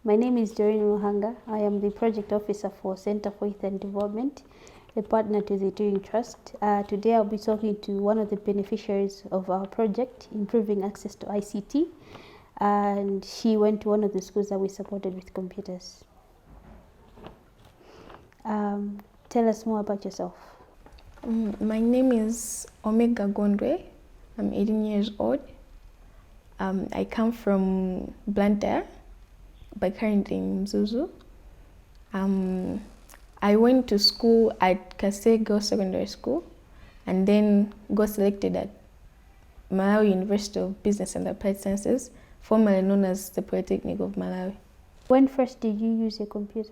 My name is Doreen Muhanga. I am the Project Officer for Center for Youth and Development, a partner to the Turing Trust. Today I'll be talking to one of the beneficiaries of our project, Improving Access to ICT, and she went to one of the schools that we supported with computers. Tell us more about yourself. My name is Omega Gondwe. I'm 18 years old. I come from Blantyre, but currently in Mzuzu. I went to school at Kase Girls Secondary School and then got selected at Malawi University of Business and Applied Sciences, formerly known as the Polytechnic of Malawi. When first did you use a computer?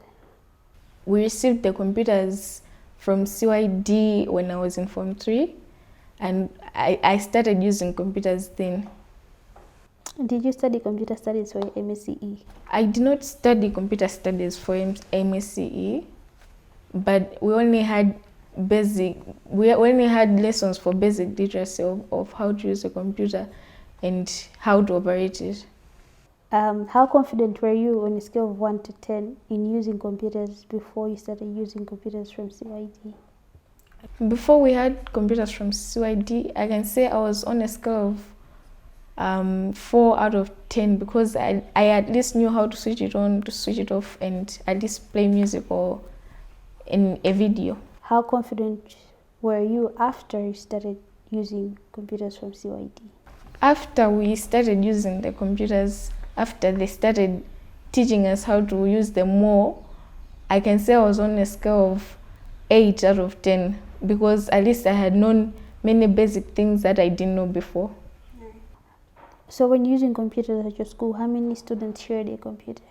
We received the computers from CYD when I was in Form 3, and I started using computers then. Did you study computer studies for MSCE? I did not study computer studies for MSCE, but we only had lessons for basic literacy of how to use a computer and how to operate it. How confident were you on a scale of 1 to 10 in using computers before you started using computers from CYD? Before we had computers from CYD, I can say I was on a scale of 4 out of 10 because I at least knew how to switch it on, to switch it off, and at least play music or in a video. How confident were you after you started using computers from CYD? After we started using the computers, after they started teaching us how to use them more, I can say I was on a scale of 8 out of 10 because at least I had known many basic things that I didn't know before. So when using computers at your school, how many students shared a computer?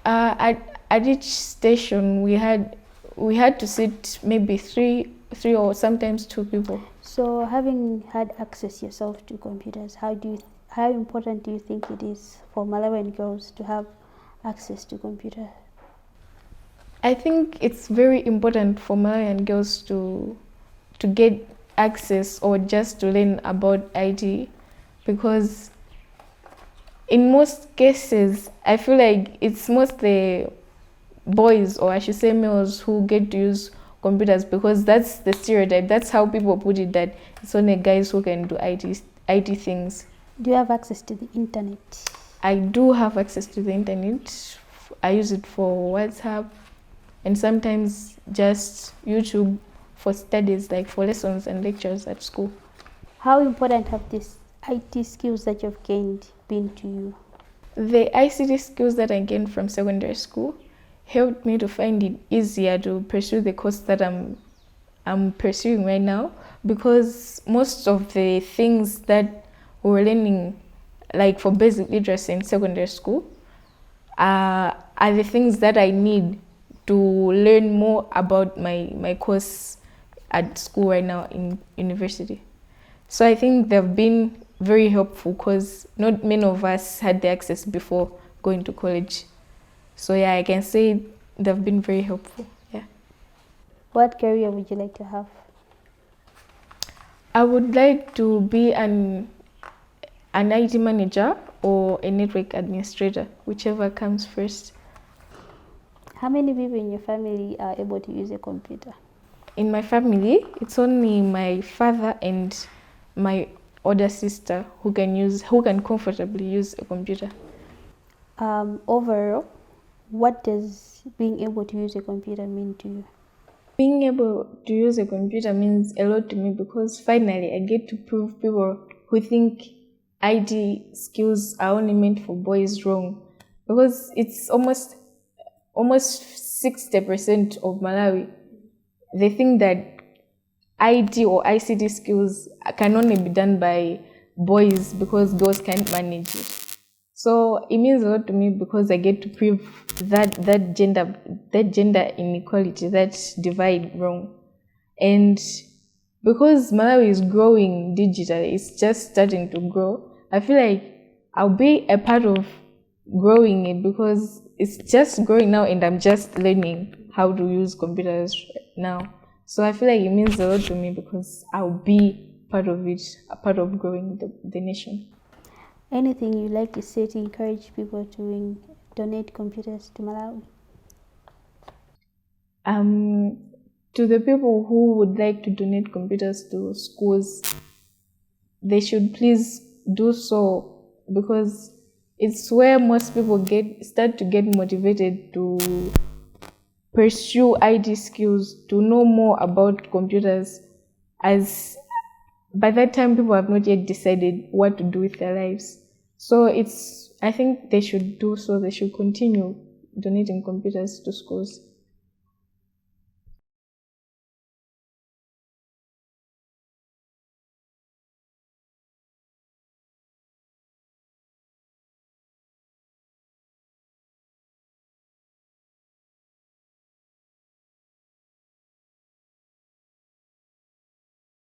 At each station, we had to sit maybe three or sometimes 2 people. So having had access yourself to computers, how important do you think it is for Malawian girls to have access to computers? I think it's very important for Malawian girls to get access or just to learn about IT, because in most cases I feel like it's mostly boys, or I should say males, who get to use computers because that's the stereotype. That's how people put it, that it's only guys who can do IT things. Do you have access to the internet? I do have access to the internet. I use it for WhatsApp and sometimes just YouTube for studies, like for lessons and lectures at school. How important have these IT skills that you've gained been to you? The ICT skills that I gained from secondary school helped me to find it easier to pursue the course that I'm pursuing right now, because most of the things that we were learning, like for basic literacy in secondary school, are the things that I need to learn more about my course at school right now in university. So I think they've been very helpful because not many of us had the access before going to college. So yeah, I can say they've been very helpful. Yeah. What career would you like to have? I would like to be an IT manager or a network administrator, whichever comes first. How many people in your family are able to use a computer? In my family, it's only my father and my older sister who can comfortably use a computer. Overall, what does being able to use a computer mean to you? Being able to use a computer means a lot to me because finally I get to prove people who think IT skills are only meant for boys wrong, because it's almost 60% of Malawi. They think that IT or ICT skills can only be done by boys because girls can't manage it. So it means a lot to me because I get to prove that gender inequality, that divide wrong. And because Malawi is growing digitally, it's just starting to grow, I feel like I'll be a part of growing it because it's just growing now and I'm just learning how to use computers now. So I feel like it means a lot to me because I'll be part of it, a part of growing the nation. Anything you'd like to say to encourage people to donate computers to Malawi? To the people who would like to donate computers to schools, they should please do so, because it's where most people start to get motivated to pursue IT skills, to know more about computers, as by that time people have not yet decided what to do with their lives. So I think they should do so. They should continue donating computers to schools.